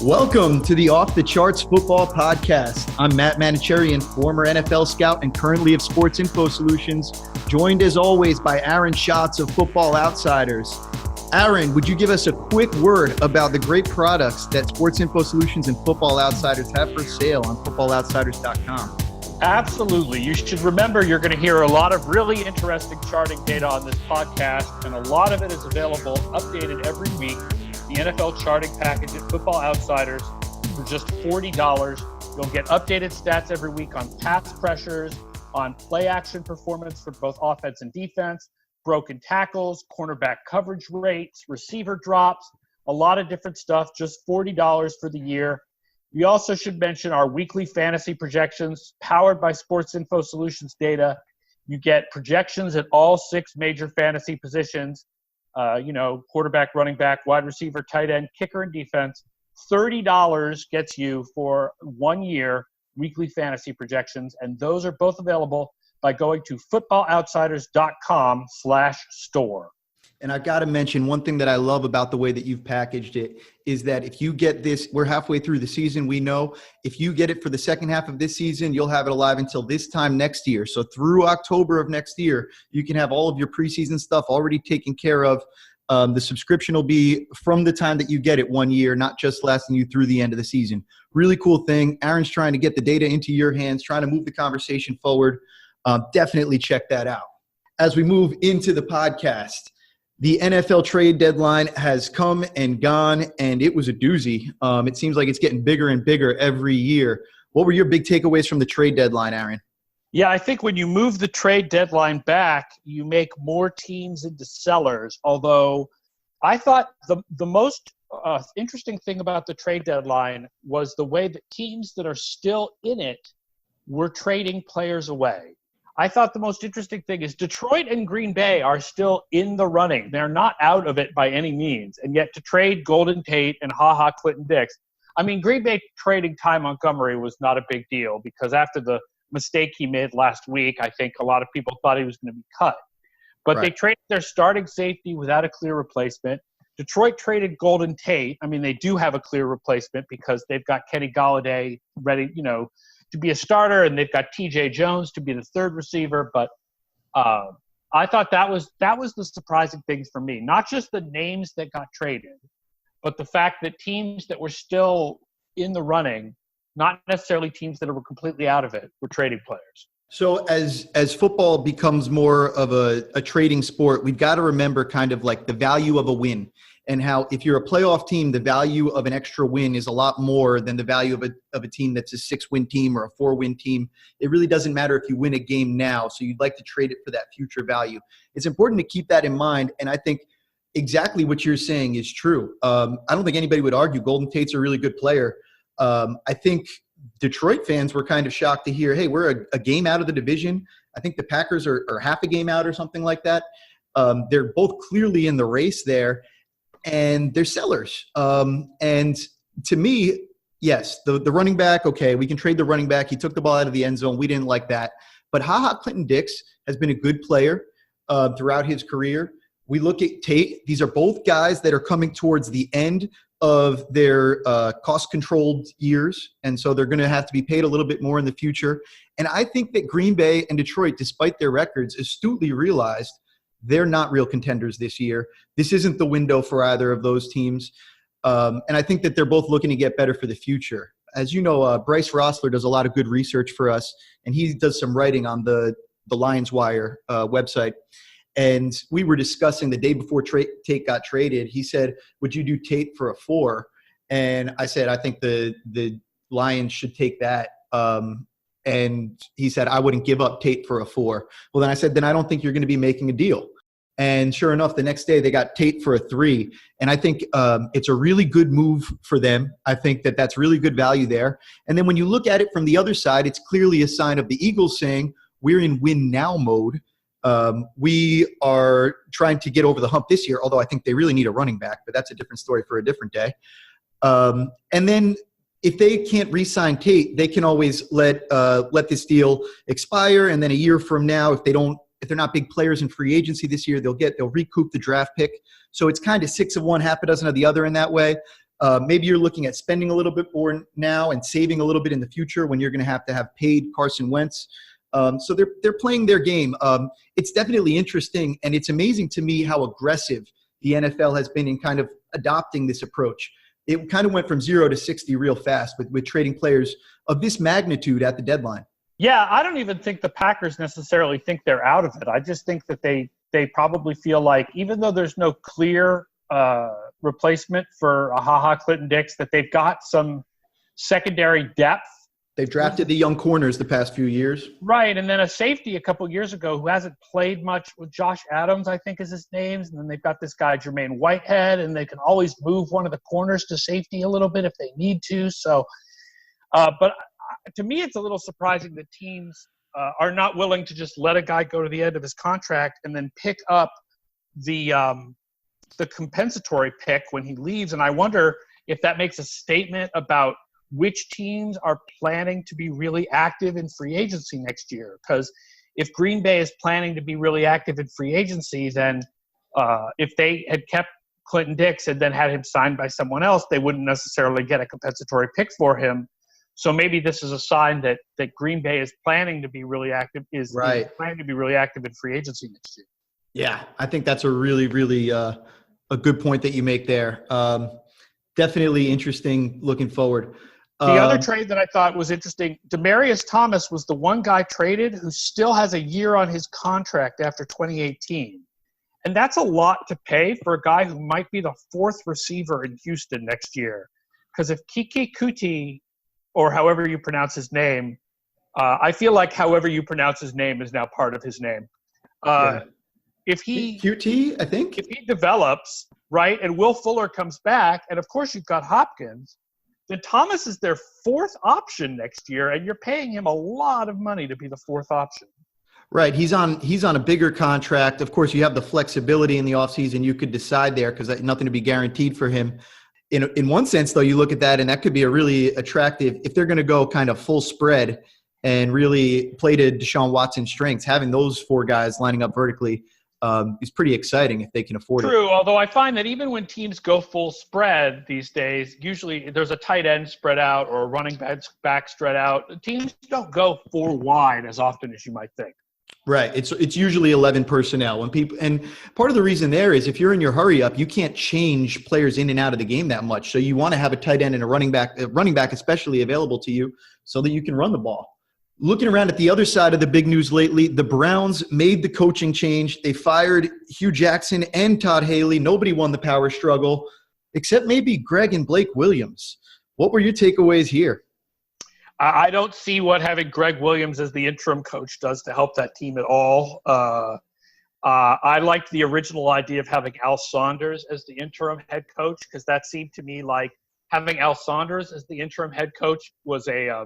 Welcome to the Off the Charts Football Podcast. I'm Matt Manocherian, former NFL scout and currently of Sports Info Solutions, joined as always by Aaron Schatz of Football Outsiders. Aaron, would you give us a quick word about the great products that Sports Info Solutions and Football Outsiders have for sale on footballoutsiders.com? Absolutely. You should remember you're going to hear a lot of really interesting charting data on this podcast, and a lot of it is available, updated every week. The NFL charting package at Football Outsiders for just $40. You'll get updated stats every week on pass pressures, on play action performance for both offense and defense, broken tackles, cornerback coverage rates, receiver drops, a lot of different stuff, just $40 for the year. We also should mention our weekly fantasy projections powered by Sports Info Solutions data. You get projections at all 6 major fantasy positions. Quarterback, running back, wide receiver, tight end, kicker, and defense. $30 gets you for 1 year weekly fantasy projections, and those are both available by going to footballoutsiders.com/store. And I've got to mention one thing that I love about the way that you've packaged it is that if you get this, we're halfway through the season. We know if you get it for the second half of this season, you'll have it alive until this time next year. So through October of next year, you can have all of your preseason stuff already taken care of. The subscription will be from the time that you get it 1 year, not just lasting you through the end of the season. Really cool thing. Aaron's trying to get the data into your hands, trying to move the conversation forward. Definitely check that out. As we move into the podcast, the NFL trade deadline has come and gone, and it was a doozy. It seems like it's getting bigger and bigger every year. What were your big takeaways from the trade deadline, Aaron? Yeah, I think when you move the trade deadline back, you make more teams into sellers. Although I thought the most interesting thing about the trade deadline was the way that teams that are still in it were trading players away. I thought the most interesting thing is Detroit and Green Bay are still in the running. They're not out of it by any means. And yet to trade Golden Tate and HaHa Clinton-Dix, I mean, Green Bay trading Ty Montgomery was not a big deal because after the mistake he made last week, I think a lot of people thought he was going to be cut. But They traded their starting safety without a clear replacement. Detroit traded Golden Tate. I mean, they do have a clear replacement because they've got Kenny Golladay ready, to be a starter, and they've got TJ Jones to be the third receiver. But I thought that was the surprising thing for me. Not just the names that got traded, but the fact that teams that were still in the running, not necessarily teams that were completely out of it, were trading players. So as football becomes more of a trading sport, we've got to remember kind of like the value of a win, and how if you're a playoff team, the value of an extra win is a lot more than the value of a team that's a 6-win team or a 4-win team. It really doesn't matter if you win a game now, so you'd like to trade it for that future value. It's important to keep that in mind, and I think exactly what you're saying is true. I don't think anybody would argue Golden Tate's a really good player. I think Detroit fans were kind of shocked to hear, hey, we're a game out of the division. I think the Packers are half a game out or something like that. They're both clearly in the race there, and they're sellers. And to me, yes, the running back, okay, we can trade the running back. He took the ball out of the end zone. We didn't like that. But HaHa Clinton-Dix has been a good player throughout his career. We look at Tate. These are both guys that are coming towards the end of their cost-controlled years, and so they're going to have to be paid a little bit more in the future. And I think that Green Bay and Detroit, despite their records, astutely realized they're not real contenders this year. This isn't the window for either of those teams, and I think that they're both looking to get better for the future. As you know, Bryce Rossler does a lot of good research for us, and he does some writing on the Lions Wire website. And we were discussing the day before Tate got traded. He said, would you do Tate for a 4? And I said, I think the Lions should take that. And he said, I wouldn't give up Tate for a 4. Well, then I said, then I don't think you're going to be making a deal. And sure enough, the next day they got Tate for a 3. And I think it's a really good move for them. I think that that's really good value there. And then when you look at it from the other side, it's clearly a sign of the Eagles saying we're in win now mode. We are trying to get over the hump this year, although I think they really need a running back, but that's a different story for a different day. And then if they can't re-sign Tate, they can always let this deal expire. And then a year from now, if they're not big players in free agency this year, they'll recoup the draft pick. So it's kind of 6 of one, half a dozen of the other in that way. Maybe you're looking at spending a little bit more now and saving a little bit in the future when you're going to have paid Carson Wentz. So they're playing their game. It's definitely interesting, and it's amazing to me how aggressive the NFL has been in kind of adopting this approach. It kind of went from 0 to 60 real fast with trading players of this magnitude at the deadline. Yeah, I don't even think the Packers necessarily think they're out of it. I just think that they probably feel like, even though there's no clear replacement for Clinton Dix, that they've got some secondary depth. They've drafted the young corners the past few years. Right, and then a safety a couple years ago who hasn't played much with Josh Adams, I think is his name. And then they've got this guy, Jermaine Whitehead, and they can always move one of the corners to safety a little bit if they need to. So, but to me, it's a little surprising that teams are not willing to just let a guy go to the end of his contract and then pick up the compensatory pick when he leaves. And I wonder if that makes a statement about which teams are planning to be really active in free agency next year. Because if Green Bay is planning to be really active in free agency, then if they had kept Clinton Dix and then had him signed by someone else, they wouldn't necessarily get a compensatory pick for him. So maybe this is a sign that Green Bay is planning to be really active, is planning to be really active in free agency next year. Yeah, I think that's a really, really a good point that you make there. Definitely interesting looking forward. The other trade that I thought was interesting, Demaryius Thomas was the one guy traded who still has a year on his contract after 2018. And that's a lot to pay for a guy who might be the fourth receiver in Houston next year. Because if Kiki Kuti, or however you pronounce his name, I feel like however you pronounce his name is now part of his name. If he QT, I think. If he develops, right, and Will Fuller comes back, and of course you've got Hopkins, then Thomas is their fourth option next year, and you're paying him a lot of money to be the fourth option. Right. He's on a bigger contract. Of course, you have the flexibility in the offseason. You could decide there because nothing to be guaranteed for him. In one sense, though, you look at that, and that could be a really attractive – if they're going to go kind of full spread and really play to Deshaun Watson's strengths, having those four guys lining up vertically is pretty exciting if they can afford it. True, although I find that even when teams go full spread these days, usually there's a tight end spread out or a running back spread out. Teams don't go four wide as often as you might think. Right. It's usually 11 personnel. And part of the reason there is if you're in your hurry up, you can't change players in and out of the game that much. So you want to have a tight end and a running back especially available to you so that you can run the ball. Looking around at the other side of the big news lately, the Browns made the coaching change. They fired Hugh Jackson and Todd Haley. Nobody won the power struggle except maybe Greg and Blake Williams. What were your takeaways here? I don't see what having Greg Williams as the interim coach does to help that team at all. I liked the original idea of having Al Saunders as the interim head coach because that seemed to me like having Al Saunders as the interim head coach was a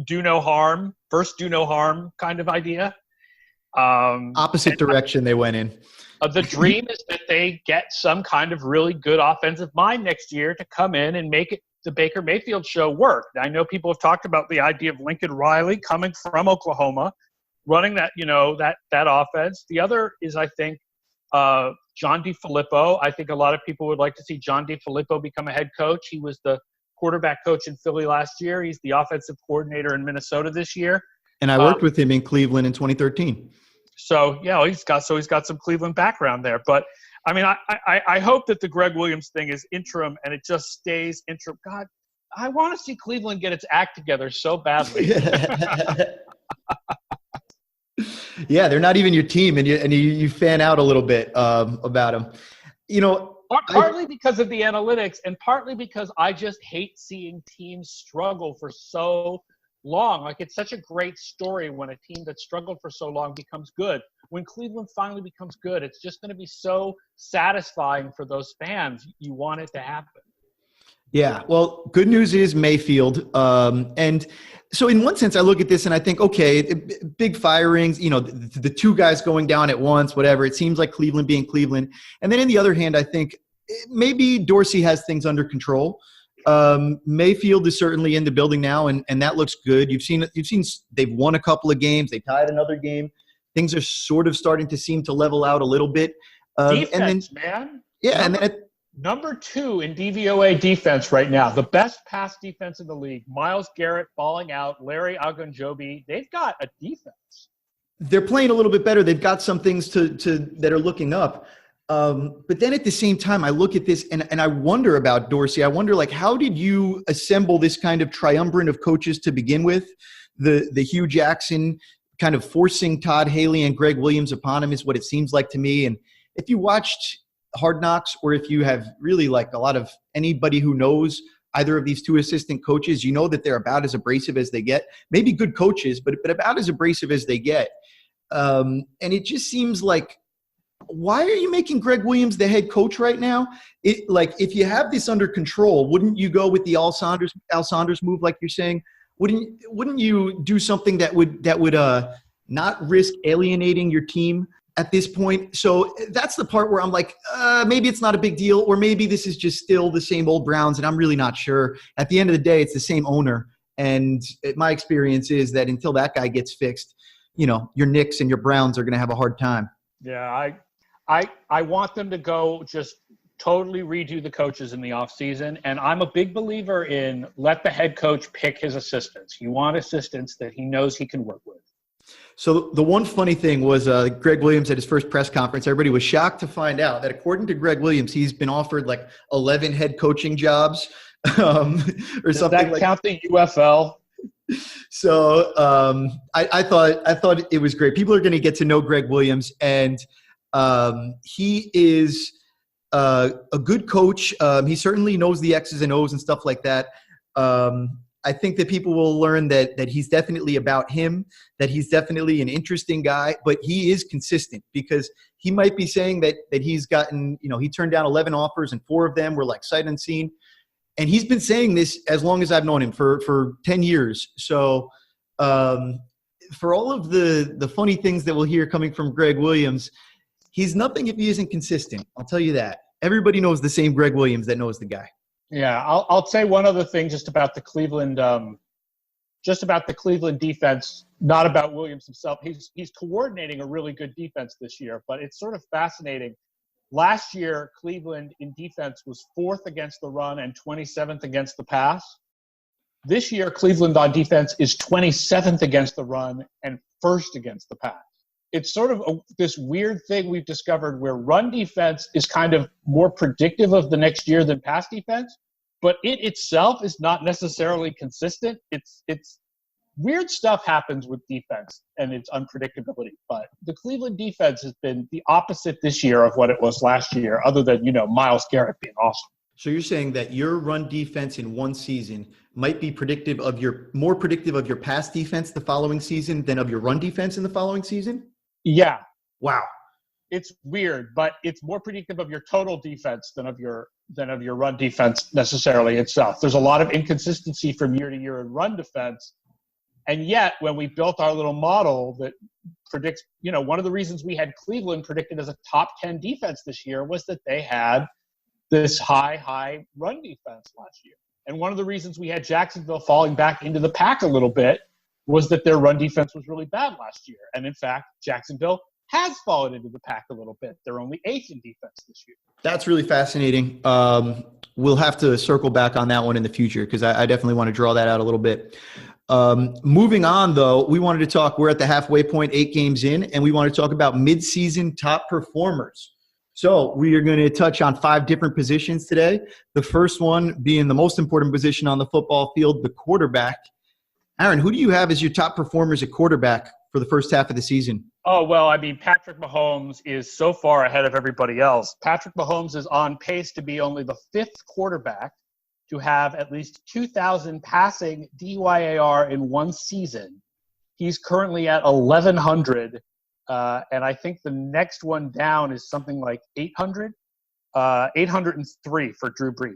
do no harm kind of idea. Opposite direction they went in. The dream is that they get some kind of really good offensive mind next year to come in and make it the Baker Mayfield show work. I know people have talked about the idea of Lincoln Riley coming from Oklahoma, running that offense. The other is, I think, John DeFilippo. I think a lot of people would like to see John DeFilippo become a head coach. He was the quarterback coach in Philly last year. He's the offensive coordinator in Minnesota this year. And I worked with him in Cleveland in 2013. So, yeah, he's got some Cleveland background there. But, I mean, I hope that the Greg Williams thing is interim and it just stays interim. God, I want to see Cleveland get its act together so badly. Yeah, they're not even your team, and you fan out a little bit about them. You know, partly because of the analytics and partly because I just hate seeing teams struggle for so long. Like, it's such a great story when a team that struggled for so long becomes good. When Cleveland finally becomes good, it's just going to be so satisfying for those fans. You want it to happen. Yeah, well, good news is Mayfield. And so in one sense, I look at this and I think, okay, big firings, you know, the two guys going down at once, whatever. It seems like Cleveland being Cleveland. And then on the other hand, I think maybe Dorsey has things under control. Mayfield is certainly in the building now, and that looks good. You've seen they've won a couple of games. They tied another game. Things are sort of starting to seem to level out a little bit. Defense, man. Yeah, and then Number 2 in DVOA defense right now, the best pass defense in the league. Myles Garrett falling out, Larry Ogunjobi. They've got a defense. They're playing a little bit better. They've got some things to that are looking up. But then at the same time, I look at this and I wonder about Dorsey. I wonder, like, how did you assemble this kind of triumvirate of coaches to begin with? The Hugh Jackson kind of forcing Todd Haley and Greg Williams upon him is what it seems like to me. And if you watched Hard Knocks, or if you have really like a lot of anybody who knows either of these two assistant coaches, you know that they're about as abrasive as they get. Maybe good coaches, but about as abrasive as they get. And it just seems like, why are you making Greg Williams the head coach right now? If you have this under control, wouldn't you go with the Al Saunders move, like you're saying? Wouldn't you do something that would not risk alienating your team at this point? So that's the part where I'm like, maybe it's not a big deal, or maybe this is just still the same old Browns, and I'm really not sure. At the end of the day, it's the same owner, and my experience is that until that guy gets fixed, your Knicks and your Browns are going to have a hard time. Yeah, I want them to go just totally redo the coaches in the offseason, and I'm a big believer in let the head coach pick his assistants. You want assistants that he knows he can work with. So the one funny thing was Greg Williams at his first press conference, everybody was shocked to find out that according to Greg Williams, he's been offered like 11 head coaching jobs or Does something. That count the UFL? So I thought it was great. People are going to get to know Greg Williams, and he is a good coach. He certainly knows the X's and O's and stuff like that. I think that people will learn that he's definitely about him, that he's definitely an interesting guy, but he is consistent, because he might be saying that he's gotten, he turned down 11 offers and 4 of them were like sight unseen. And he's been saying this as long as I've known him, for 10 years. So for all of the funny things that we'll hear coming from Greg Williams, he's nothing if he isn't consistent. I'll tell you that. Everybody knows the same Greg Williams that knows the guy. Yeah, I'll say one other thing just about the Cleveland defense, not about Williams himself. He's coordinating a really good defense this year, but it's sort of fascinating. Last year, Cleveland in defense was 4th against the run and 27th against the pass. This year, Cleveland on defense is 27th against the run and 1st against the pass. It's sort of this weird thing we've discovered where run defense is kind of more predictive of the next year than pass defense, but it itself is not necessarily consistent. It's weird stuff happens with defense and its unpredictability, but the Cleveland defense has been the opposite this year of what it was last year, other than, Myles Garrett being awesome. So you're saying that your run defense in one season might be more predictive of your pass defense the following season than of your run defense in the following season? Yeah. Wow. It's weird, but it's more predictive of your total defense than of your run defense necessarily itself. There's a lot of inconsistency from year to year in run defense. And yet, when we built our little model that predicts, one of the reasons we had Cleveland predicted as a top 10 defense this year was that they had this high run defense last year. And one of the reasons we had Jacksonville falling back into the pack a little bit was that their run defense was really bad last year. And in fact, Jacksonville has fallen into the pack a little bit. They're only 8th in defense this year. That's really fascinating. We'll have to circle back on that one in the future, because I definitely want to draw that out a little bit. Moving on, though, we wanted to talk, we're at the halfway point, 8 games in, and we want to talk about midseason top performers. So we are going to touch on 5 different positions today. The first one being the most important position on the football field, the quarterback. Aaron, who do you have as your top performers at quarterback for the first half of the season? Oh, well, Patrick Mahomes is so far ahead of everybody else. Patrick Mahomes is on pace to be only the 5th quarterback to have at least 2,000 passing DYAR in one season. He's currently at 1,100, and I think the next one down is something like 800, 803 for Drew Brees.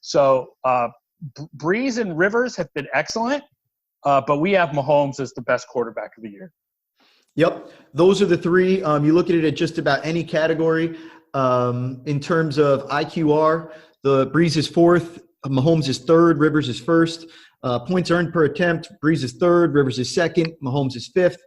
So Brees and Rivers have been excellent, but we have Mahomes as the best quarterback of the year. Yep. Those are the 3. You look at it at just about any category. In terms of IQR, the Brees is 4th, Mahomes is 3rd, Rivers is 1st. Points earned per attempt, Brees is 3rd, Rivers is 2nd, Mahomes is 5th.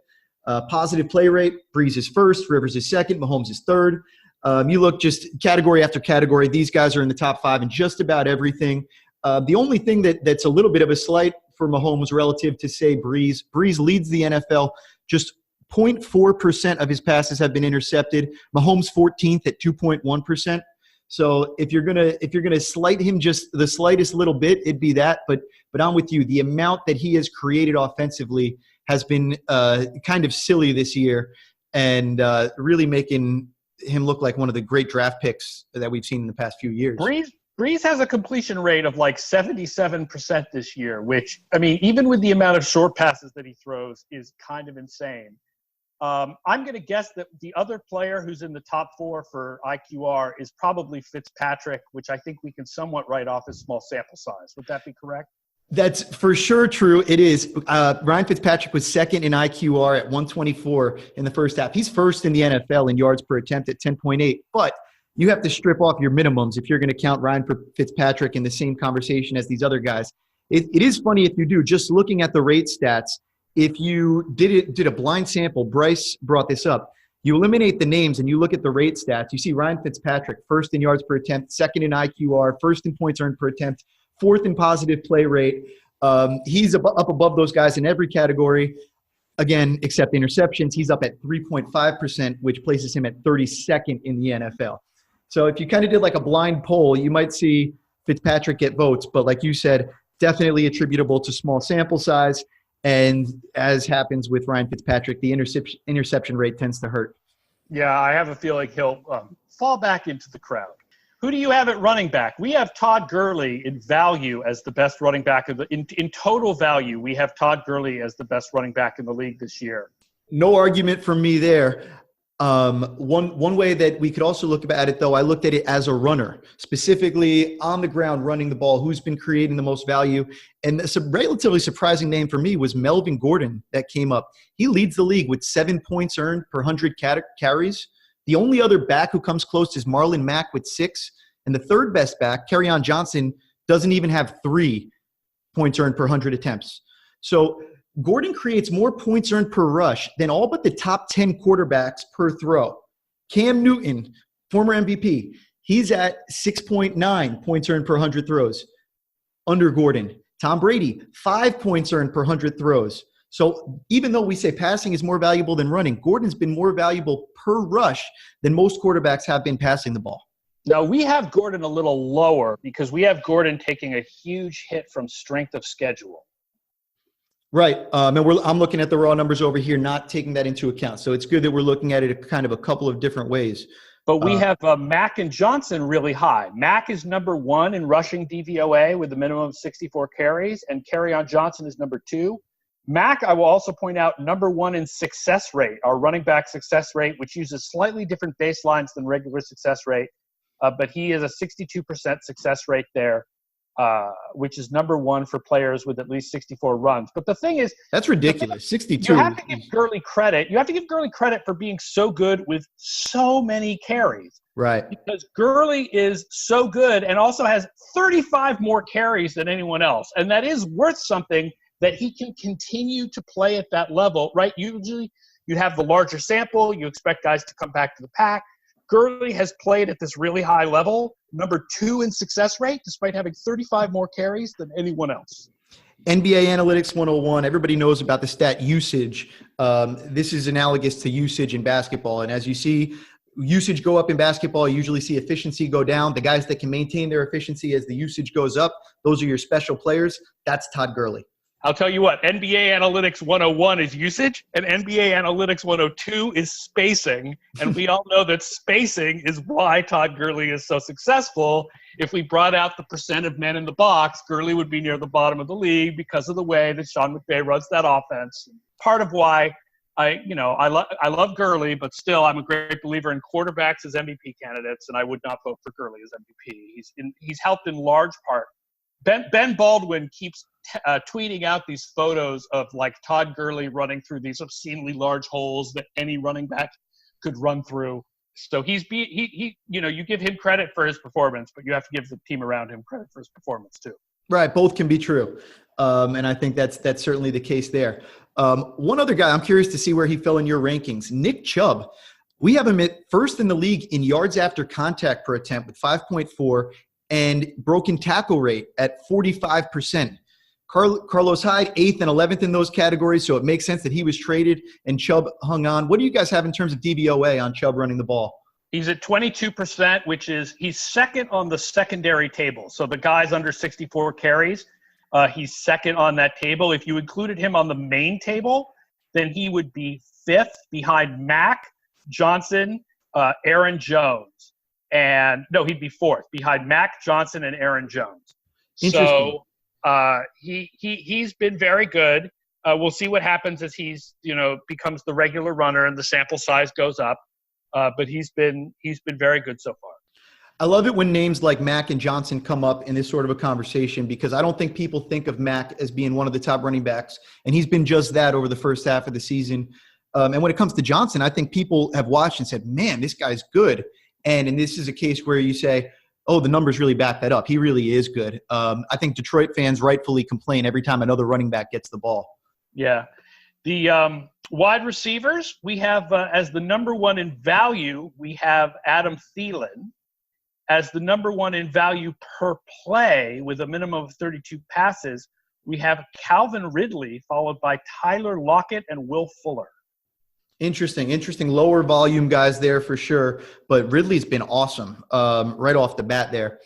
Positive play rate, Brees is 1st, Rivers is 2nd, Mahomes is 3rd. You look just category after category, these guys are in the top 5 in just about everything. The only thing that's a little bit of a slight for Mahomes relative to, say, Breeze. Breeze leads the NFL. Just 0.4% of his passes have been intercepted. Mahomes 14th at 2.1%. So if you're gonna slight him just the slightest little bit, it'd be that. But I'm with you. The amount that he has created offensively has been kind of silly this year, and really making him look like one of the great draft picks that we've seen in the past few years. Breeze has a completion rate of like 77% this year, which, I mean, even with the amount of short passes that he throws, is kind of insane. I'm going to guess that the other player who's in the top 4 for IQR is probably Fitzpatrick, which I think we can somewhat write off as small sample size. Would that be correct? That's for sure true. It is. Ryan Fitzpatrick was second in IQR at 124 in the first half. He's first in the NFL in yards per attempt at 10.8. But you have to strip off your minimums if you're going to count Ryan Fitzpatrick in the same conversation as these other guys. It is funny if you do. Just looking at the rate stats, if you did a blind sample, Bryce brought this up. You eliminate the names and you look at the rate stats. You see Ryan Fitzpatrick, first in yards per attempt, second in IQR, first in points earned per attempt, fourth in positive play rate. He's up above those guys in every category. Again, except interceptions, he's up at 3.5%, which places him at 32nd in the NFL. So if you kind of did like a blind poll, you might see Fitzpatrick get votes. But like you said, definitely attributable to small sample size. And as happens with Ryan Fitzpatrick, the interception rate tends to hurt. Yeah, I have a feeling he'll fall back into the crowd. Who do you have at running back? We have Todd Gurley in value as the best running back in total value. We have Todd Gurley as the best running back in the league this year. No argument from me there. One way that we could also look at it, though, I looked at it as a runner, specifically on the ground running the ball, who's been creating the most value. And a relatively surprising name for me was Melvin Gordon that came up. He leads the league with 7 points earned per 100 carries. The only other back who comes close is Marlon Mack with 6. And the third best back, Kerryon Johnson, doesn't even have 3 points earned per 100 attempts. So Gordon creates more points earned per rush than all but the top 10 quarterbacks per throw. Cam Newton, former MVP, he's at 6.9 points earned per 100 throws under Gordon. Tom Brady, 5 points earned per 100 throws. So even though we say passing is more valuable than running, Gordon's been more valuable per rush than most quarterbacks have been passing the ball. Now, we have Gordon a little lower because we have Gordon taking a huge hit from strength of schedule. Right. And I'm looking at the raw numbers over here, not taking that into account. So it's good that we're looking at it kind of a couple of different ways. But we have Mack and Johnson really high. Mack is number 1 in rushing DVOA with a minimum of 64 carries, and Kerryon Johnson is number 2. Mack, I will also point out, number 1 in success rate, our running back success rate, which uses slightly different baselines than regular success rate. But he is a 62% success rate there, which is number 1 for players with at least 64 runs. But the thing is, that's ridiculous. 62. You have to give Gurley credit. You have to give Gurley credit for being so good with so many carries. Right. Because Gurley is so good and also has 35 more carries than anyone else. And that is worth something, that he can continue to play at that level, right? Usually you have the larger sample. You expect guys to come back to the pack. Gurley has played at this really high level, number 2 in success rate, despite having 35 more carries than anyone else. NBA Analytics 101, everybody knows about the stat usage. This is analogous to usage in basketball. And as you see usage go up in basketball, you usually see efficiency go down. The guys that can maintain their efficiency as the usage goes up, those are your special players. That's Todd Gurley. I'll tell you what, NBA Analytics 101 is usage, and NBA Analytics 102 is spacing. And we all know that spacing is why Todd Gurley is so successful. If we brought out the percent of men in the box, Gurley would be near the bottom of the league because of the way that Sean McVay runs that offense. Part of why I love Gurley, but still I'm a great believer in quarterbacks as MVP candidates, and I would not vote for Gurley as MVP. He's helped in large part. Ben Baldwin keeps tweeting out these photos of like Todd Gurley running through these obscenely large holes that any running back could run through. So you give him credit for his performance, but you have to give the team around him credit for his performance too. Right, both can be true, and I think that's certainly the case there. One other guy, I'm curious to see where he fell in your rankings. Nick Chubb. We have him at first in the league in yards after contact per attempt with 5.4 and broken tackle rate at 45%. Carlos Hyde, 8th and 11th in those categories, so it makes sense that he was traded and Chubb hung on. What do you guys have in terms of DVOA on Chubb running the ball? He's at 22%, which is he's second on the secondary table. So the guys under 64 carries, he's second on that table. If you included him on the main table, then he would be 5th behind Mack, Johnson, Aaron Jones. And no, he'd be 4th behind Mack, Johnson, and Aaron Jones. So he's been very good. We'll see what happens as he's becomes the regular runner and the sample size goes up. But he's been very good so far. I love it when names like Mack and Johnson come up in this sort of a conversation, because I don't think people think of Mack as being one of the top running backs, and he's been just that over the first half of the season. And when it comes to Johnson, I think people have watched and said, man, this guy's good. And this is a case where you say, oh, the numbers really back that up. He really is good. I think Detroit fans rightfully complain every time another running back gets the ball. Yeah. The wide receivers, we have as the number one in value, we have Adam Thielen. As the number one in value per play with a minimum of 32 passes, we have Calvin Ridley, followed by Tyler Lockett and Will Fuller. Interesting. Lower volume guys there for sure, but Ridley's been awesome right off the bat there.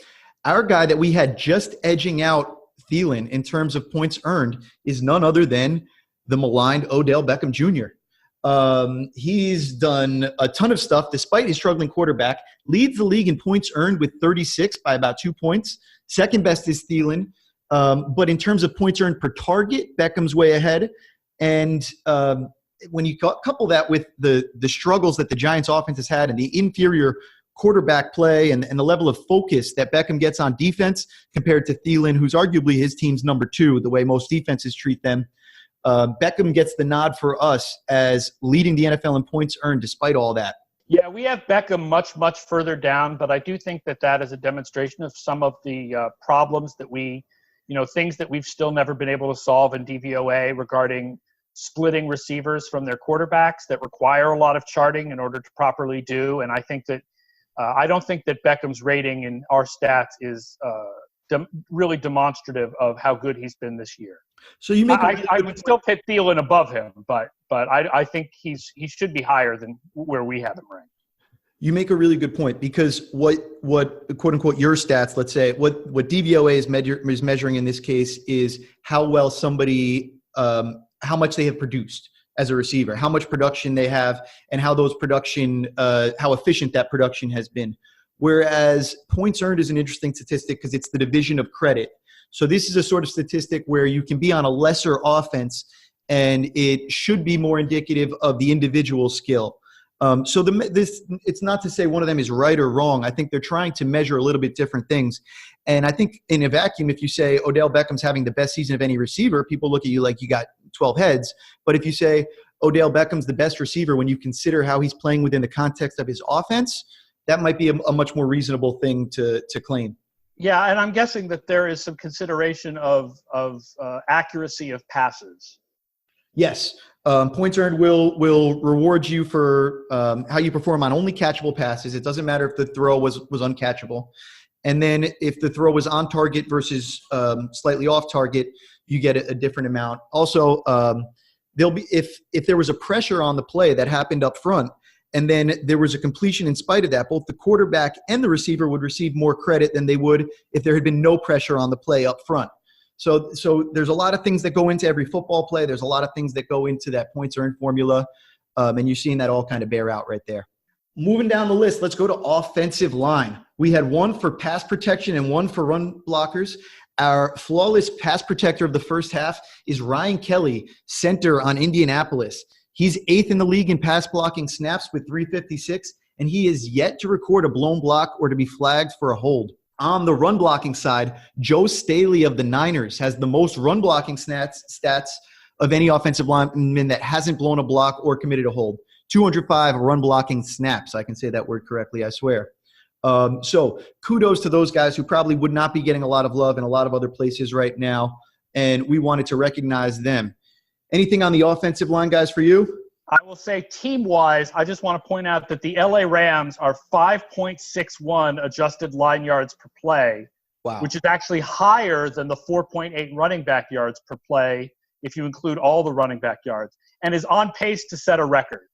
Our guy that we had just edging out Thielen in terms of points earned is none other than the maligned Odell Beckham Jr. He's done a ton of stuff despite his struggling quarterback, leads the league in points earned with 36 by about 2 points. Second best is Thielen. But in terms of points earned per target, Beckham's way ahead. And when you couple that with the struggles that the Giants offense has had and the inferior quarterback play and the level of focus that Beckham gets on defense compared to Thielen, who's arguably his team's number 2, the way most defenses treat them, Beckham gets the nod for us as leading the NFL in points earned despite all that. Yeah, we have Beckham much, much further down, but I do think that is a demonstration of some of the problems that things that we've still never been able to solve in DVOA regarding splitting receivers from their quarterbacks that require a lot of charting in order to properly do. And I think that I don't think that Beckham's rating in our stats is really demonstrative of how good he's been this year. So you make I would still put Thielen above him, but I think he should be higher than where we have him ranked. You make a really good point, because what quote unquote your stats, let's say, what DVOA is measuring in this case is how well somebody how much they have produced as a receiver, how much production they have, and how those production how efficient that production has been. Whereas points earned is an interesting statistic because it's the division of credit. So this is a sort of statistic where you can be on a lesser offense and it should be more indicative of the individual skill. So it's not to say one of them is right or wrong. I think they're trying to measure a little bit different things. And I think in a vacuum, if you say Odell Beckham's having the best season of any receiver, people look at you like you got 12 heads. But if you say Odell Beckham's the best receiver when you consider how he's playing within the context of his offense, that might be a much more reasonable thing to claim. Yeah, and I'm guessing that there is some consideration of accuracy of passes. Yes. Points earned will reward you for how you perform on only catchable passes. It doesn't matter if the throw was uncatchable. And then if the throw was on target versus slightly off target, you get a different amount. Also, there'll be if there was a pressure on the play that happened up front, and then there was a completion in spite of that, both the quarterback and the receiver would receive more credit than they would if there had been no pressure on the play up front. So there's a lot of things that go into every football play. There's a lot of things that go into that points earned formula, and you're seeing that all kind of bear out right there. Moving down the list, let's go to offensive line. We had one for pass protection and one for run blockers. Our flawless pass protector of the first half is Ryan Kelly, center on Indianapolis. He's 8th in the league in pass blocking snaps with 356, and he is yet to record a blown block or to be flagged for a hold. On the run blocking side, Joe Staley of the Niners has the most run blocking stats of any offensive lineman that hasn't blown a block or committed a hold. 205 run blocking snaps. I can say that word correctly, I swear. So kudos to those guys who probably would not be getting a lot of love in a lot of other places right now, and we wanted to recognize them. Anything on the offensive line, guys, for you? I will say team-wise, I just want to point out that the LA Rams are 5.61 adjusted line yards per play, Wow. which is actually higher than the 4.8 running back yards per play if you include all the running back yards, and is on pace to set a record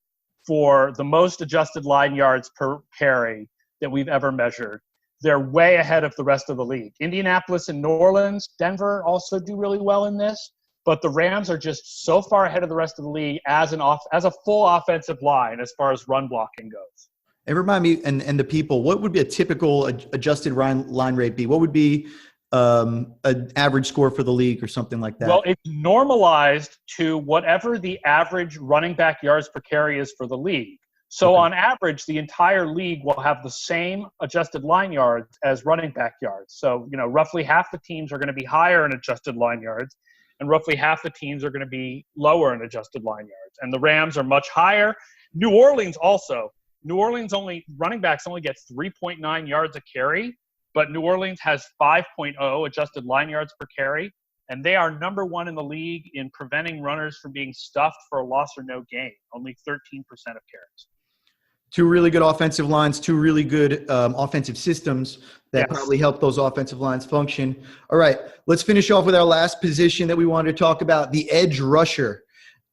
for the most adjusted line yards per carry that we've ever measured. They're way ahead of the rest of the league. Indianapolis and New Orleans, Denver also do really well in this, but the Rams are just so far ahead of the rest of the league as a full offensive line as far as run blocking goes. And remind me, and the people, what would be a typical adjusted line rate be? What would be an average score for the league or something like that? Well, it's normalized to whatever the average running back yards per carry is for the league. So on average, the entire league will have the same adjusted line yards as running back yards. So, roughly half the teams are going to be higher in adjusted line yards, and roughly half the teams are going to be lower in adjusted line yards. And the Rams are much higher. New Orleans also. New Orleans running backs only get 3.9 yards a carry, but New Orleans has 5.0 adjusted line yards per carry, and they are number one in the league in preventing runners from being stuffed for a loss or no gain, only 13% of carries. Two really good offensive lines, two really good offensive systems that probably help those offensive lines function. All right, let's finish off with our last position that we wanted to talk about, the edge rusher.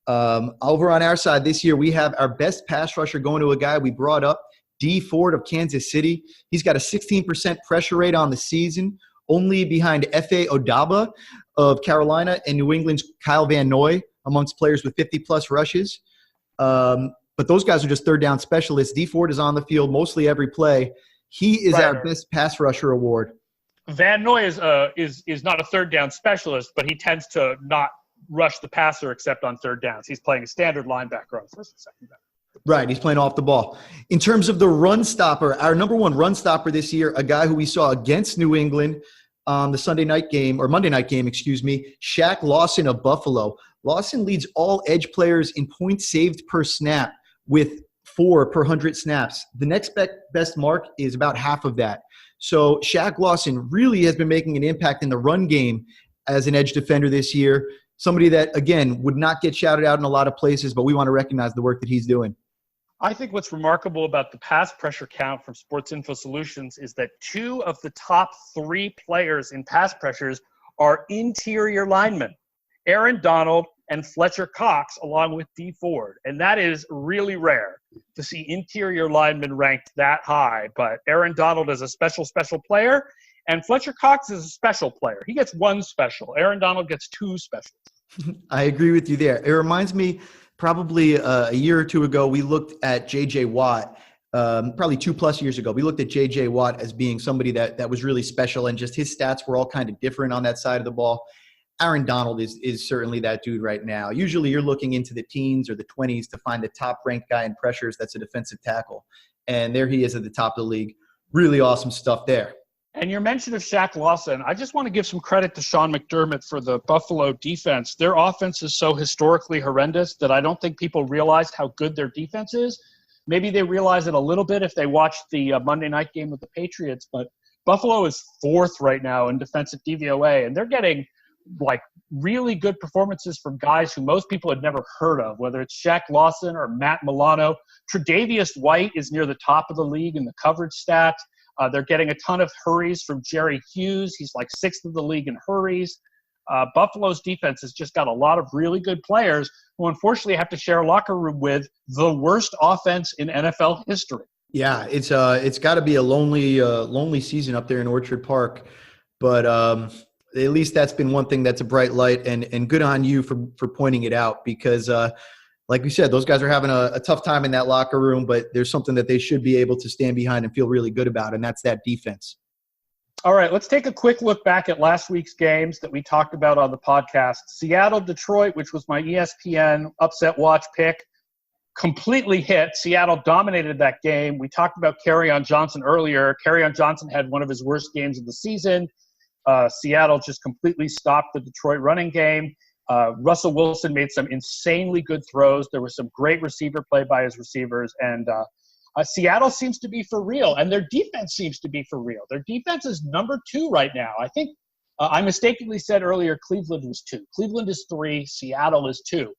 Over on our side this year, we have our best pass rusher going to a guy we brought up, D. Ford of Kansas City. He's got a 16% pressure rate on the season, only behind F.A. Odaba of Carolina and New England's Kyle Van Noy amongst players with 50-plus rushes. But those guys are just third down specialists. D. Ford is on the field mostly every play. He is our best pass rusher award. Van Noy is not a third down specialist, but he tends to not rush the passer except on third downs. He's playing a standard linebacker on first and second down. Right, he's playing off the ball. In terms of the run stopper, our number one run stopper this year, a guy who we saw against New England on the Monday night game, Shaq Lawson of Buffalo. Lawson leads all edge players in points saved per snap with 4 per 100 snaps. The next best mark is about half of that. So Shaq Lawson really has been making an impact in the run game as an edge defender this year. Somebody that, again, would not get shouted out in a lot of places, but we want to recognize the work that he's doing. I think what's remarkable about the pass pressure count from Sports Info Solutions is that 2 of the top 3 players in pass pressures are interior linemen, Aaron Donald and Fletcher Cox, along with D. Ford. And that is really rare to see interior linemen ranked that high. But Aaron Donald is a special player, and Fletcher Cox is a special player. He gets 1 special. Aaron Donald gets 2 specials. I agree with you there. It reminds me, probably a year or two ago, we looked at J.J. Watt, probably 2+ years ago. We looked at J.J. Watt as being somebody that was really special, and just his stats were all kind of different on that side of the ball. Aaron Donald is certainly that dude right now. Usually you're looking into the teens or the 20s to find the top-ranked guy in pressures that's a defensive tackle. And there he is at the top of the league. Really awesome stuff there. And your mention of Shaq Lawson, I just want to give some credit to Sean McDermott for the Buffalo defense. Their offense is so historically horrendous that I don't think people realize how good their defense is. Maybe they realize it a little bit if they watch the Monday night game with the Patriots, but Buffalo is 4th right now in defensive DVOA, and they're getting really good performances from guys who most people had never heard of, whether it's Shaq Lawson or Matt Milano. Tre'Davious White is near the top of the league in the coverage stats. They're getting a ton of hurries from Jerry Hughes. He's 6th of the league in hurries. Buffalo's defense has just got a lot of really good players who unfortunately have to share a locker room with the worst offense in NFL history. Yeah, it's got to be a lonely season up there in Orchard Park, but at least that's been one thing that's a bright light, and good on you for pointing it out, because like we said, those guys are having a tough time in that locker room, but there's something that they should be able to stand behind and feel really good about, and that's that defense. All right, let's take a quick look back at last week's games that we talked about on the podcast. Seattle-Detroit, which was my ESPN upset watch pick, completely hit. Seattle dominated that game. We talked about Kerryon Johnson earlier. Kerryon Johnson had one of his worst games of the season. Seattle just completely stopped the Detroit running game. Russell Wilson made some insanely good throws. There was some great receiver play by his receivers, and Seattle seems to be for real, and their defense seems to be for real. Their defense is number 2 right now. I think I mistakenly said earlier Cleveland was 2. Cleveland is 3, Seattle is 2.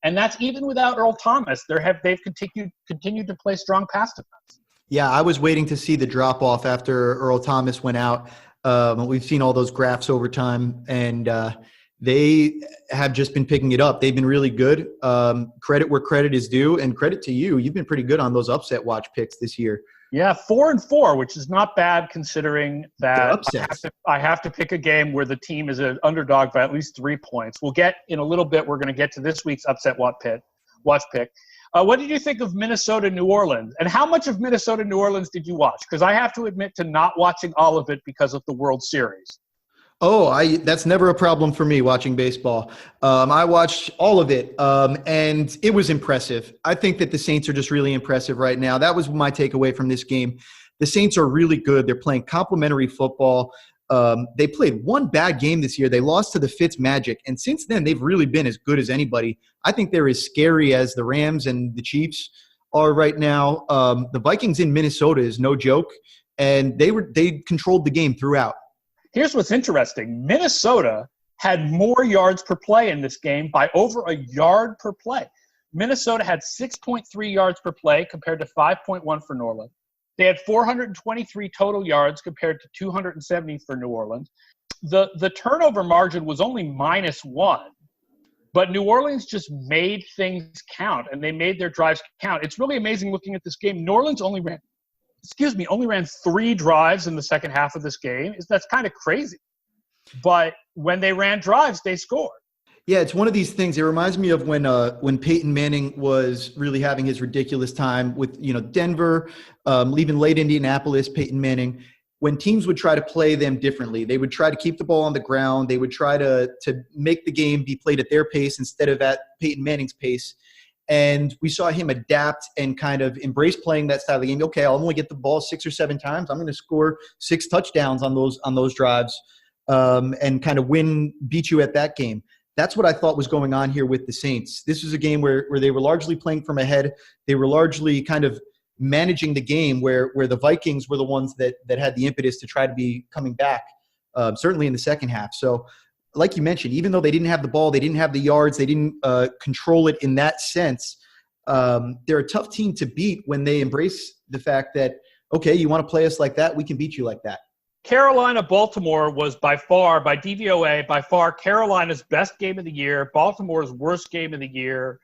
And that's even without Earl Thomas. They've continued to play strong pass defense. Yeah, I was waiting to see the drop-off after Earl Thomas went out. We've seen all those graphs over time, and they have just been picking it up. They've been really good. Credit where credit is due, and credit to you. You've been pretty good on those upset watch picks this year. Yeah, 4-4, which is not bad considering that I have to pick a game where the team is an underdog by at least 3 points. We'll get in a little bit. We're going to get to this week's upset watch pick. What did you think of Minnesota-New Orleans? And how much of Minnesota-New Orleans did you watch? Because I have to admit to not watching all of it because of the World Series. Oh, that's never a problem for me watching baseball. I watched all of it, and it was impressive. I think that the Saints are just really impressive right now. That was my takeaway from this game. The Saints are really good. They're playing complementary football. They played one bad game this year. They lost to the Fitz Magic, and since then they've really been as good as anybody. I think they're as scary as the Rams and the Chiefs are right now. The Vikings in Minnesota is no joke, and they controlled the game throughout. Here's what's interesting. Minnesota had more yards per play in this game by over a yard per play. Minnesota had 6.3 yards per play compared to 5.1 for New Orleans. They had 423 total yards compared to 270 for New Orleans. The turnover margin was only -1, but New Orleans just made things count, and they made their drives count. It's really amazing looking at this game. New Orleans only ran 3 drives in the second half of this game. That's kind of crazy. But when they ran drives, they scored. Yeah, it's one of these things. It reminds me of when Peyton Manning was really having his ridiculous time with, Denver, leaving late Indianapolis, Peyton Manning. When teams would try to play them differently, they would try to keep the ball on the ground. They would try to make the game be played at their pace instead of at Peyton Manning's pace. And we saw him adapt and kind of embrace playing that style of the game. Okay, I'll only get the ball 6 or 7 times. I'm going to score 6 touchdowns on those drives and kind of beat you at that game. That's what I thought was going on here with the Saints. This was a game where they were largely playing from ahead. They were largely kind of managing the game where the Vikings were the ones that had the impetus to try to be coming back, certainly in the second half. So like you mentioned, even though they didn't have the ball, they didn't have the yards, they didn't control it in that sense, they're a tough team to beat when they embrace the fact that, okay, you want to play us like that, we can beat you like that. Carolina-Baltimore was by DVOA, Carolina's best game of the year, Baltimore's worst game of the year.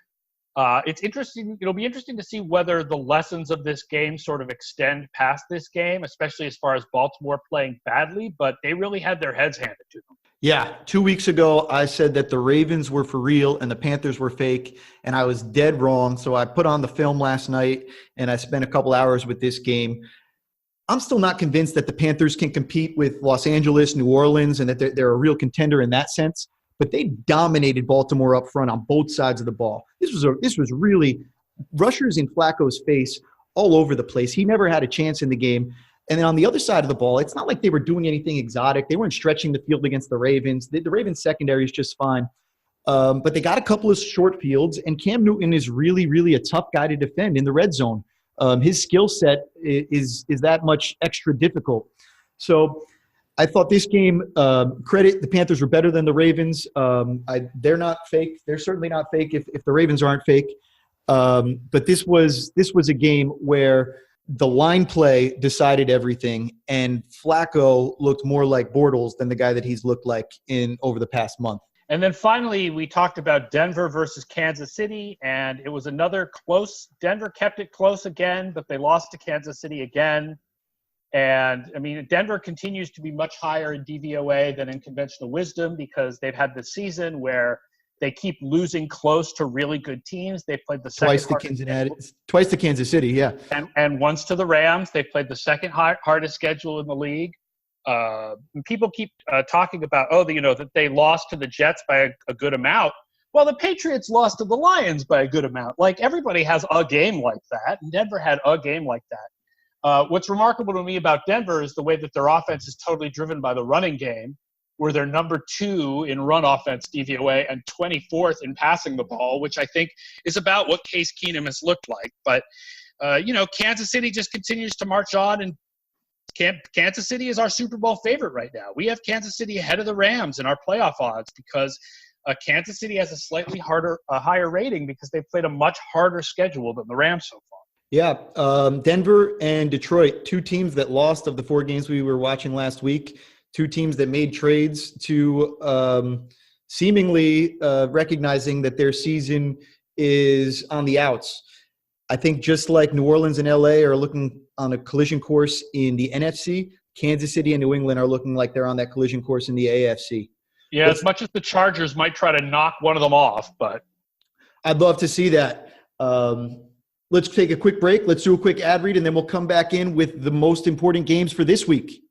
It's interesting. It'll be interesting to see whether the lessons of this game sort of extend past this game, especially as far as Baltimore playing badly, but they really had their heads handed to them. Yeah, 2 weeks ago, I said that the Ravens were for real and the Panthers were fake, and I was dead wrong. So I put on the film last night, and I spent a couple hours with this game. I'm still not convinced that the Panthers can compete with Los Angeles, New Orleans, and that they're a real contender in that sense. But they dominated Baltimore up front on both sides of the ball. This was really rushers in Flacco's face all over the place. He never had a chance in the game. And then on the other side of the ball, it's not like they were doing anything exotic. They weren't stretching the field against the Ravens. The Ravens secondary is just fine. But they got a couple of short fields, and Cam Newton is really, really a tough guy to defend in the red zone. His skill set is that much extra difficult. So I thought this game, the Panthers were better than the Ravens. They're not fake. They're certainly not fake if the Ravens aren't fake. But this was a game where the line play decided everything, and Flacco looked more like Bortles than the guy that he's looked like over the past month. And then finally, we talked about Denver versus Kansas City, and it was another close. Denver kept it close again, but they lost to Kansas City again. And, I mean, Denver continues to be much higher in DVOA than in conventional wisdom because they've had this season where they keep losing close to really good teams. They played the twice to Kansas City, yeah. And once to the Rams. They played the second hardest schedule in the league. And people keep talking about, that they lost to the Jets by a good amount. Well, the Patriots lost to the Lions by a good amount. Like, everybody has a game like that. Denver had a game like that. What's remarkable to me about Denver is the way that their offense is totally driven by the running game, where they're number 2 in run offense DVOA and 24th in passing the ball, which I think is about what Case Keenum has looked like. But, Kansas City just continues to march on, and Kansas City is our Super Bowl favorite right now. We have Kansas City ahead of the Rams in our playoff odds because Kansas City has a higher rating because they played a much harder schedule than the Rams so far. Yeah, Denver and Detroit, two teams that lost of the 4 games we were watching last week, two teams that made trades to seemingly recognizing that their season is on the outs. I think just like New Orleans and LA are looking on a collision course in the NFC, Kansas City and New England are looking like they're on that collision course in the AFC. Yeah, as much as the Chargers might try to knock one of them off, but I'd love to see that. Let's take a quick break. Let's do a quick ad read, and then we'll come back in with the most important games for this week.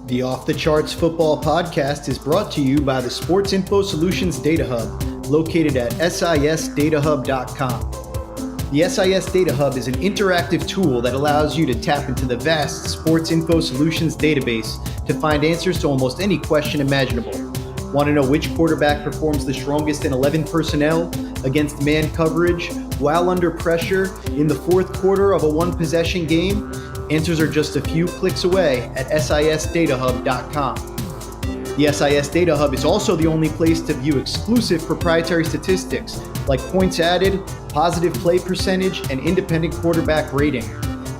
The Off the Charts Football Podcast is brought to you by the Sports Info Solutions Data Hub, located at SISDataHub.com. The SIS Data Hub is an interactive tool that allows you to tap into the vast Sports Info Solutions database to find answers to almost any question imaginable. Want to know which quarterback performs the strongest in 11 personnel against man coverage while under pressure in the fourth quarter of a one-possession game? Answers are just a few clicks away at SISDataHub.com. The SIS Data Hub is also the only place to view exclusive proprietary statistics like points added, positive play percentage, and independent quarterback rating.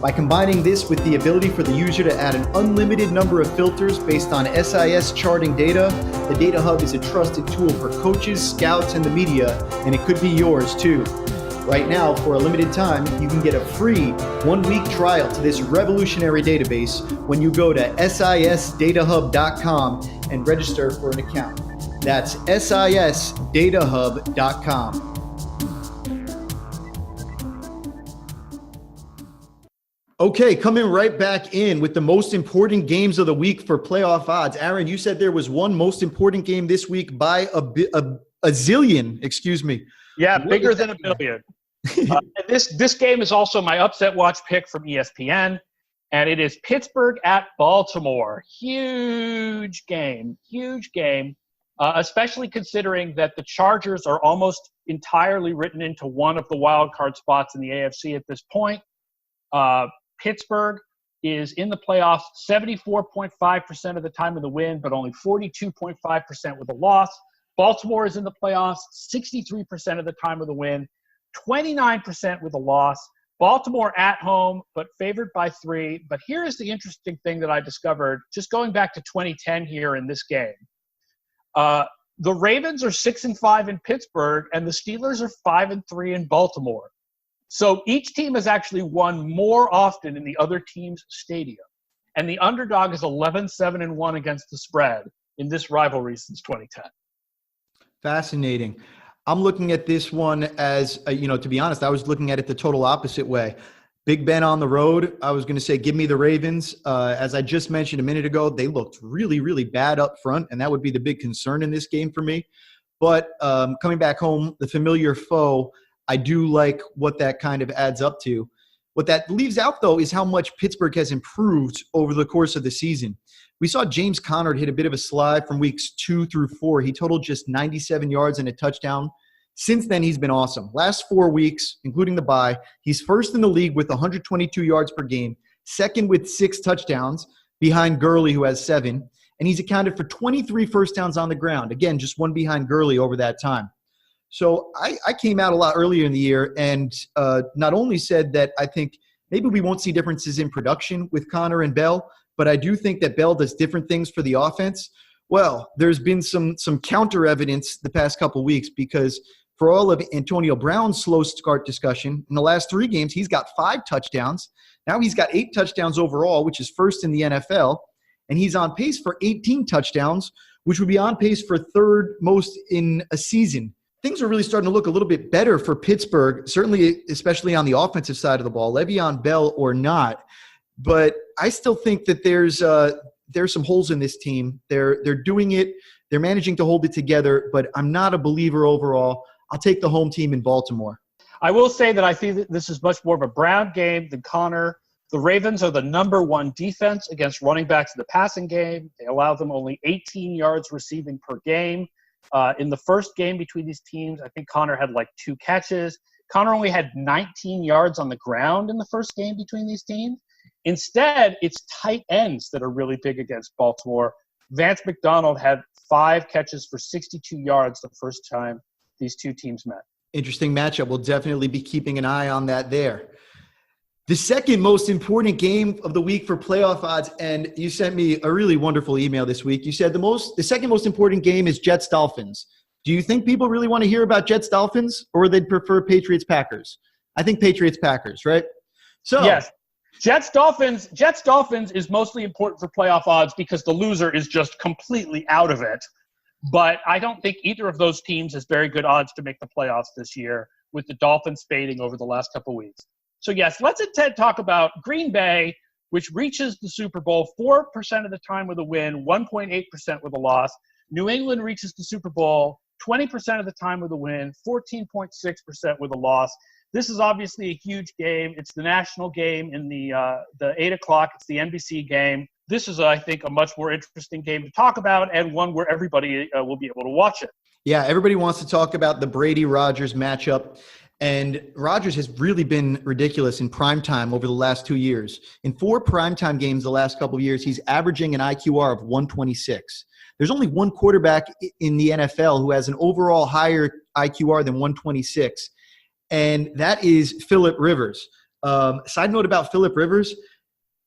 By combining this with the ability for the user to add an unlimited number of filters based on SIS charting data, the Data Hub is a trusted tool for coaches, scouts, and the media, and it could be yours too. Right now, for a limited time, you can get a free 1-week trial to this revolutionary database when you go to SISDataHub.com and register for an account. That's SISDataHub.com. Okay, coming right back in with the most important games of the week for playoff odds. Aaron, you said there was one most important game this week by a zillion, excuse me. Yeah, bigger than a billion. This game is also my upset watch pick from ESPN, and it is Pittsburgh at Baltimore. Huge game, especially considering that the Chargers are almost entirely written into one of the wild card spots in the AFC at this point. Pittsburgh is in the playoffs 74.5% of the time with a win, but only 42.5% with a loss. Baltimore is in the playoffs 63% of the time with a win, 29% with a loss. Baltimore at home, but favored by 3. But here is the interesting thing that I discovered just going back to 2010 here in this game. The Ravens are 6-5 in Pittsburgh, and the Steelers are 5-3 in Baltimore. So each team has actually won more often in the other team's stadium. And the underdog is 11-7-1 against the spread in this rivalry since 2010. Fascinating. I'm looking at this one as, to be honest, I was looking at it the total opposite way. Big Ben on the road, I was going to say, give me the Ravens. As I just mentioned a minute ago, they looked really, really bad up front, and that would be the big concern in this game for me. But coming back home, the familiar foe, I do like what that kind of adds up to. What that leaves out, though, is how much Pittsburgh has improved over the course of the season. We saw James Conner hit a bit of a slide from weeks 2 through 4. He totaled just 97 yards and a touchdown. Since then, he's been awesome. Last 4 weeks, including the bye, he's first in the league with 122 yards per game, second with 6 touchdowns behind Gurley, who has 7, and he's accounted for 23 first downs on the ground. Again, just one behind Gurley over that time. So I came out a lot earlier in the year and not only said that I think maybe we won't see differences in production with Conner and Bell, but I do think that Bell does different things for the offense. Well, there's been some counter evidence the past couple weeks because for all of Antonio Brown's slow start discussion, in the last 3 games, he's got 5 touchdowns. Now he's got 8 touchdowns overall, which is first in the NFL, and he's on pace for 18 touchdowns, which would be on pace for 3rd most in a season. Things are really starting to look a little bit better for Pittsburgh, certainly especially on the offensive side of the ball, Le'Veon Bell or not. But I still think that there's some holes in this team. They're doing it. They're managing to hold it together, but I'm not a believer overall. I'll take the home team in Baltimore. I will say that I think that this is much more of a Brown game than Conner. The Ravens are the number 1 defense against running backs in the passing game. They allow them only 18 yards receiving per game. In the first game between these teams, I think Conner had 2 catches. Conner only had 19 yards on the ground in the first game between these teams. Instead, it's tight ends that are really big against Baltimore. Vance McDonald had 5 catches for 62 yards the first time these two teams met. Interesting matchup. We'll definitely be keeping an eye on that there. The second most important game of the week for playoff odds, and you sent me a really wonderful email this week. You said the second most important game is Jets-Dolphins. Do you think people really want to hear about Jets-Dolphins, or they'd prefer Patriots-Packers? I think Patriots-Packers, right? So yes. Jets-Dolphins is mostly important for playoff odds because the loser is just completely out of it. But I don't think either of those teams has very good odds to make the playoffs this year, with the Dolphins fading over the last couple of weeks. So, yes, let's instead talk about Green Bay, which reaches the Super Bowl 4% of the time with a win, 1.8% with a loss. New England reaches the Super Bowl 20% of the time with a win, 14.6% with a loss. This is obviously a huge game. It's the national game in the 8 o'clock. It's the NBC game. This is, I think, a much more interesting game to talk about, and one where everybody will be able to watch it. Yeah, everybody wants to talk about the Brady-Rodgers matchup. And Rodgers has really been ridiculous in primetime over the last 2 years. In 4 primetime games the last couple of years, he's averaging an IQR of 126. There's only one quarterback in the NFL who has an overall higher IQR than 126, and that is Phillip Rivers. Side note about Phillip Rivers,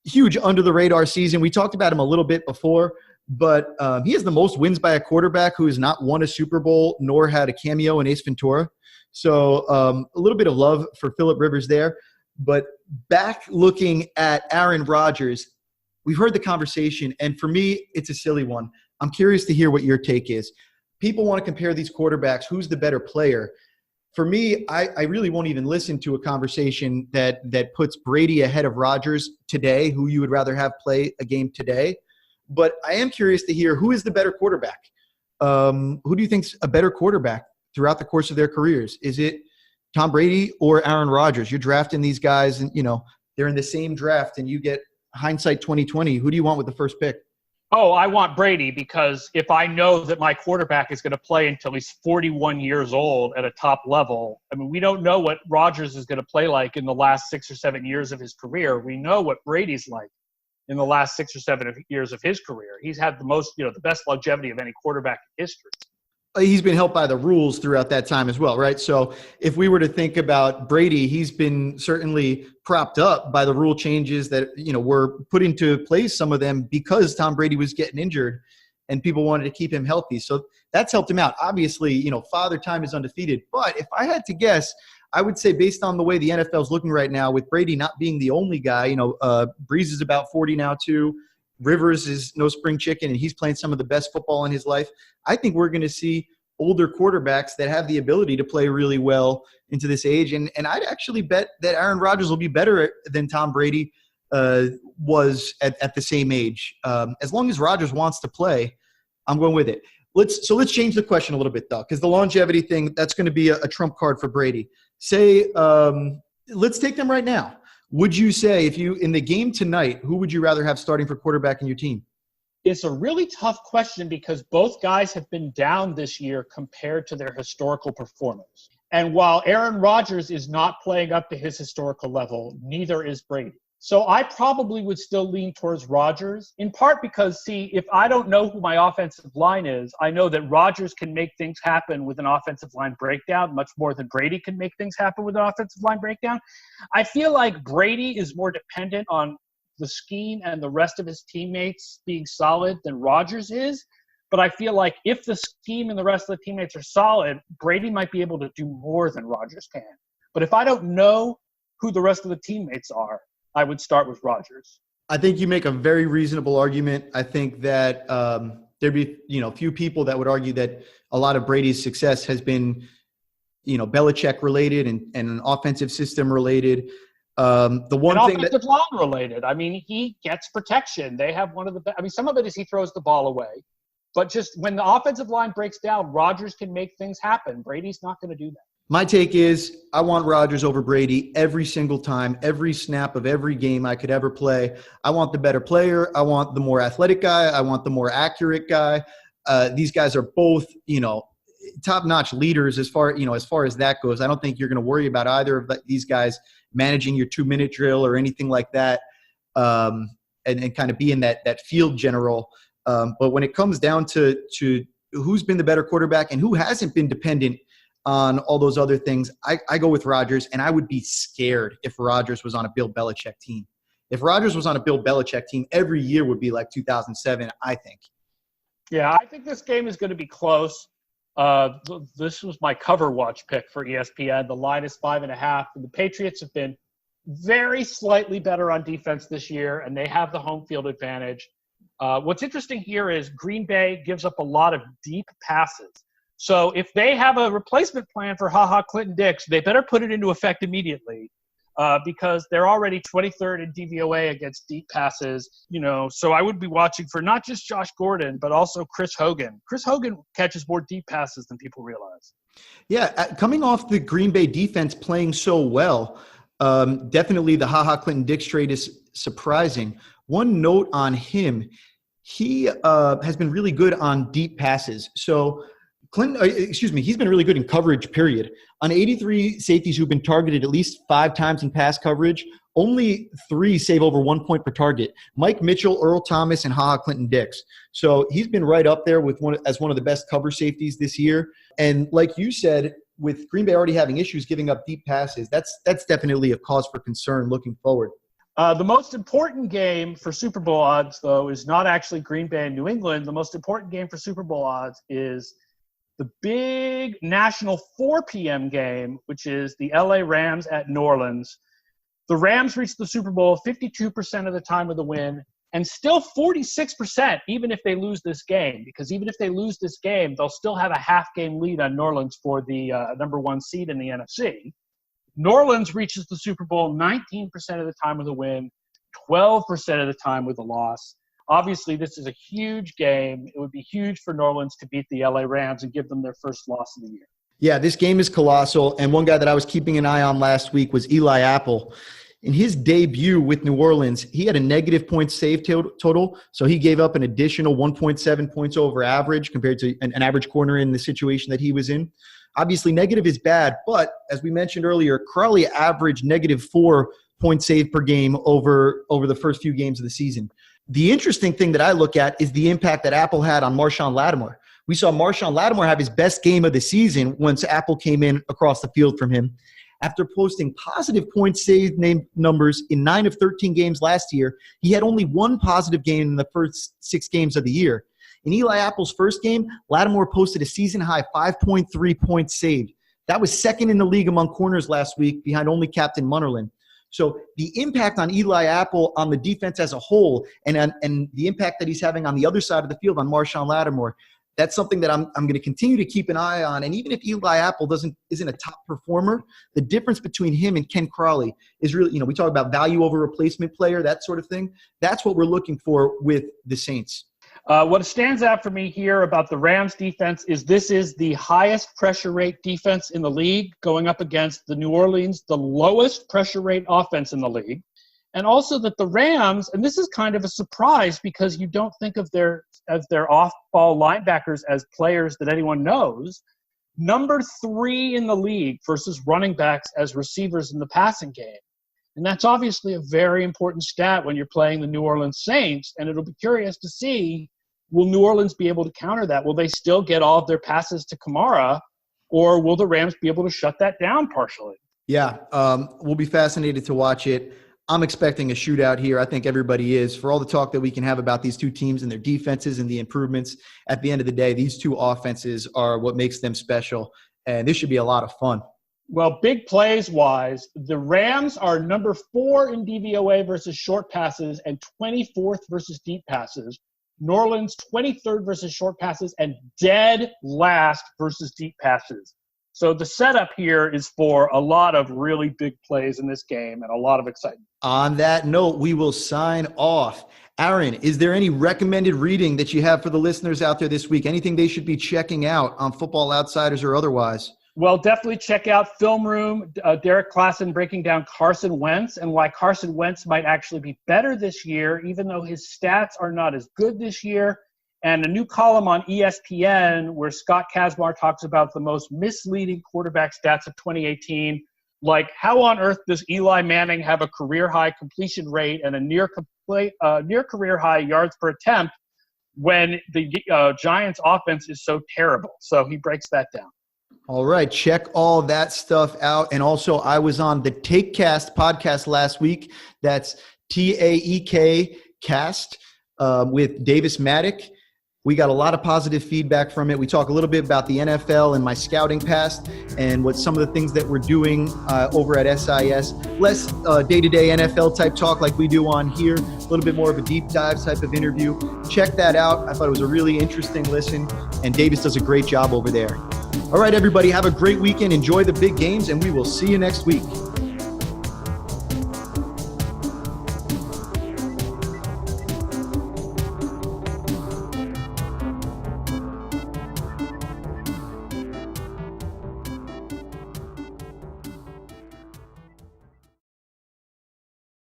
huge under-the-radar season. We talked about him a little bit before, but he has the most wins by a quarterback who has not won a Super Bowl nor had a cameo in Ace Ventura. So a little bit of love for Phillip Rivers there. But back looking at Aaron Rodgers, we've heard the conversation, and for me, it's a silly one. I'm curious to hear what your take is. People want to compare these quarterbacks. Who's the better player? For me, I really won't even listen to a conversation that puts Brady ahead of Rodgers today, who you would rather have play a game today. But I am curious to hear, who is the better quarterback? Who do you think's a better quarterback throughout the course of their careers? Is it Tom Brady or Aaron Rodgers? You're drafting these guys, and they're in the same draft, and you get hindsight 2020. Who do you want with the first pick? Oh, I want Brady, because if I know that my quarterback is going to play until he's 41 years old at a top level, I mean, we don't know what Rodgers is going to play like in the last 6 or 7 years of his career. We know what Brady's like in the last 6 or 7 years of his career. He's had the best longevity of any quarterback in history. He's been helped by the rules throughout that time as well, right? So if we were to think about Brady, he's been certainly propped up by the rule changes that, were put into place, some of them because Tom Brady was getting injured and people wanted to keep him healthy. So that's helped him out. Obviously, Father Time is undefeated. But if I had to guess, I would say based on the way the NFL is looking right now, with Brady not being the only guy, Breeze is about 40 now too. Rivers is no spring chicken, and he's playing some of the best football in his life. I think we're going to see older quarterbacks that have the ability to play really well into this age. And I'd actually bet that Aaron Rodgers will be better than Tom Brady was at the same age. As long as Rodgers wants to play, I'm going with it. Let's change the question a little bit, though, because the longevity thing, that's going to be a trump card for Brady. Let's take them right now. Would you say, if you in the game tonight, who would you rather have starting for quarterback in your team? It's a really tough question because both guys have been down this year compared to their historical performance. And while Aaron Rodgers is not playing up to his historical level, neither is Brady. So I probably would still lean towards Rodgers, in part because, if I don't know who my offensive line is, I know that Rodgers can make things happen with an offensive line breakdown much more than Brady can make things happen with an offensive line breakdown. I feel like Brady is more dependent on the scheme and the rest of his teammates being solid than Rodgers is. But I feel like if the scheme and the rest of the teammates are solid, Brady might be able to do more than Rodgers can. But if I don't know who the rest of the teammates are, I would start with Rodgers. I think you make a very reasonable argument. I think that there'd be, few people that would argue that a lot of Brady's success has been, Belichick related and an offensive system related. The one thing offensive line related. I mean, he gets protection. They have one of the best. I mean, some of it is he throws the ball away, but just when the offensive line breaks down, Rodgers can make things happen. Brady's not going to do that. My take is I want Rodgers over Brady every single time, every snap of every game I could ever play. I want the better player. I want the more athletic guy. I want the more accurate guy. These guys are both, top-notch leaders as far as that goes. I don't think you're going to worry about either of these guys managing your 2-minute drill or anything like that. and kind of being that field general. But when it comes down to who's been the better quarterback and who hasn't been dependent on all those other things, I go with Rodgers, and I would be scared if Rodgers was on a Bill Belichick team. If Rodgers was on a Bill Belichick team, every year would be like 2007, I think. Yeah, I think this game is going to be close. This was my cover watch pick for ESPN. The line is 5.5. And the Patriots have been very slightly better on defense this year, and they have the home field advantage. What's interesting here is Green Bay gives up a lot of deep passes. So if they have a replacement plan for Clinton Dix, they better put it into effect immediately. Because they're already 23rd in DVOA against deep passes, so I would be watching for not just Josh Gordon, but also Chris Hogan. Chris Hogan catches more deep passes than people realize. Yeah, coming off the Green Bay defense playing so well, definitely the Clinton Dix trade is surprising. One note on him, he has been really good on deep passes. So he's been really good in coverage, period. On 83 safeties who've been targeted at least 5 times in pass coverage, only 3 save over 1 point per target. Mike Mitchell, Earl Thomas, and Clinton Dix. So he's been right up there with one of the best cover safeties this year. And like you said, with Green Bay already having issues giving up deep passes, that's definitely a cause for concern looking forward. The most important game for Super Bowl odds, though, is not actually Green Bay and New England. The most important game for Super Bowl odds is the big national 4 p.m. game, which is the LA Rams at New Orleans. The Rams reach the Super Bowl 52% of the time with a win, and still 46% even if they lose this game, because even if they lose this game, they'll still have a half-game lead on New Orleans for the number 1 seed in the NFC. New Orleans reaches the Super Bowl 19% of the time with a win, 12% of the time with a loss. Obviously, this is a huge game. It would be huge for New Orleans to beat the LA Rams and give them their first loss of the year. Yeah, this game is colossal. And one guy that I was keeping an eye on last week was Eli Apple. In his debut with New Orleans, he had a negative points saved total. So he gave up an additional 1.7 points over average compared to an average corner in the situation that he was in. Obviously, negative is bad. But as we mentioned earlier, Crawley averaged negative 4 points saved per game over the first few games of the season. The interesting thing that I look at is the impact that Apple had on Marshawn Lattimore. We saw Marshawn Lattimore have his best game of the season once Apple came in across the field from him. After posting positive points saved numbers in 9 of 13 games last year, he had only 1 positive game in the first 6 games of the year. In Eli Apple's first game, Lattimore posted a season-high 5.3 points saved. That was second in the league among corners last week, behind only Captain Munnerlyn. So the impact on Eli Apple on the defense as a whole and the impact that he's having on the other side of the field on Marshawn Lattimore, that's something that I'm going to continue to keep an eye on. And even if Eli Apple isn't a top performer, the difference between him and Ken Crawley is really, we talk about value over replacement player, that sort of thing. That's what we're looking for with the Saints. What stands out for me here about the Rams defense is this is the highest pressure rate defense in the league, going up against the New Orleans, the lowest pressure rate offense in the league. And also that the Rams, and this is kind of a surprise because you don't think of their off-ball linebackers as players that anyone knows, number 3 in the league versus running backs as receivers in the passing game. And that's obviously a very important stat when you're playing the New Orleans Saints, and it'll be curious to see, will New Orleans be able to counter that? Will they still get all of their passes to Kamara, or will the Rams be able to shut that down partially? Yeah, we'll be fascinated to watch it. I'm expecting a shootout here. I think everybody is. For all the talk that we can have about these two teams and their defenses and the improvements, at the end of the day, these two offenses are what makes them special, and this should be a lot of fun. Well, big plays-wise, the Rams are number 4 in DVOA versus short passes and 24th versus deep passes. New Orleans 23rd versus short passes and dead last versus deep passes. So the setup here is for a lot of really big plays in this game and a lot of excitement. On that note, we will sign off. Aaron, is there any recommended reading that you have for the listeners out there this week? Anything they should be checking out on Football Outsiders or otherwise? Well, definitely check out Film Room, Derek Klassen breaking down Carson Wentz and why Carson Wentz might actually be better this year, even though his stats are not as good this year. And a new column on ESPN where Scott Kazmar talks about the most misleading quarterback stats of 2018. Like, how on earth does Eli Manning have a career-high completion rate and a near career-high yards per attempt when the Giants' offense is so terrible? So he breaks that down. All right, check all that stuff out. And also, I was on the TakeCast podcast last week. That's TAEK Cast with Davis Maddock. We got a lot of positive feedback from it. We talk a little bit about the NFL and my scouting past and what some of the things that we're doing over at SIS. Less day-to-day NFL type talk like we do on here. A little bit more of a deep dive type of interview. Check that out. I thought it was a really interesting listen, and Davis does a great job over there. All right, everybody, have a great weekend. Enjoy the big games, and we will see you next week.